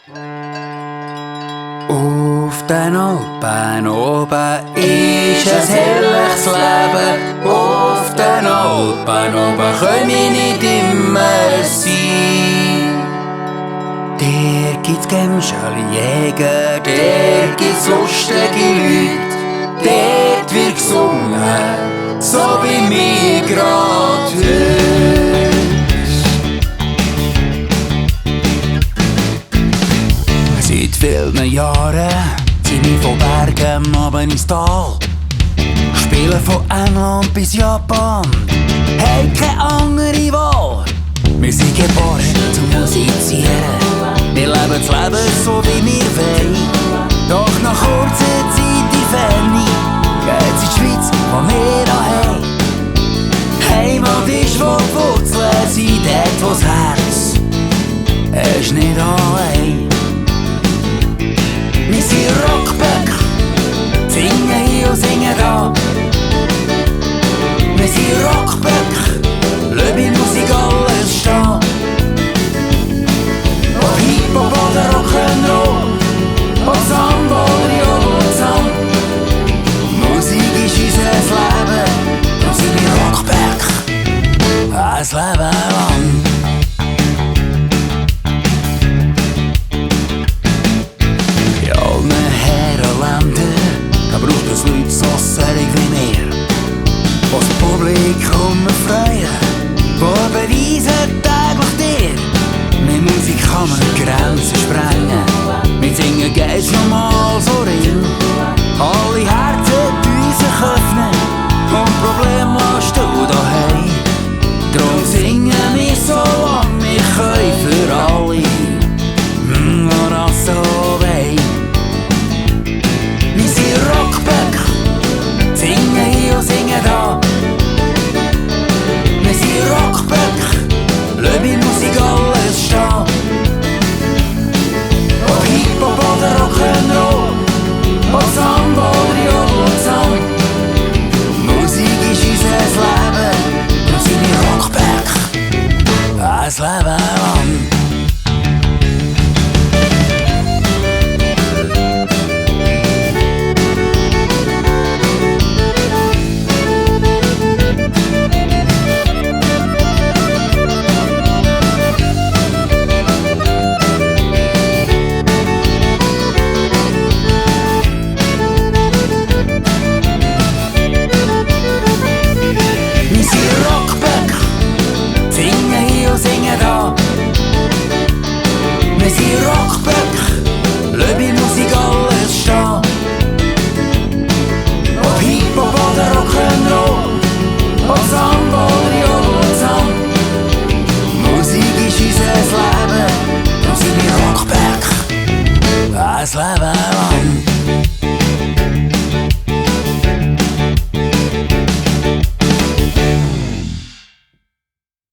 Auf den Alpen oben ist ein herrliches Leben. Auf den Alpen oben können wir nicht immer sein. Der gibt's Gemschali Jäger, der gibt's lustige Leute. Dort wird gesungen, so wie mir grad heute. Seit vielen Jahren sind wir von Bergen oben ins Tal. Spielen von England bis Japan, haben keine andere Wahl. Wir sind geboren zum Musizieren, wir leben das Leben so wie wir wollen. Doch nach kurzer Zeit in Ferne geht's in die Schweiz, wo wir daheim. Heimat ist, wo die Wurzeln sind, dort wo das Herz ist nicht allein. Wir sind Rockböck, singen hier und singen da. Wir sind Rockböck, lassen in Musik alles stehen. Ob Hip-Hop oder Rock'n'Roll, ob Samba oder Jodel. Musik ist unser Leben, darum sind wir Rockböck, ein Leben lang. Da braucht es Leute so selig wie wir, die das Publikum erfreuen, die beweisen täglich dir, mit Musik kann man Grenzen sprengen. Wir singen geht's normal so rein, alle Herzen sich öffnen und problemlos du daheim. Drum singen wir so lang wir können für alle, die das so wollen. Wir sind Rockböck, singen hier und singen da. Wir sind Rockböck, lassen in Musik alles stehen. Ob Hip-Hop oder Rock'n'Roll, ob Samba oder Jodel. Musik ist unser Leben, darum sind wir Rockböck, ein Leben lang.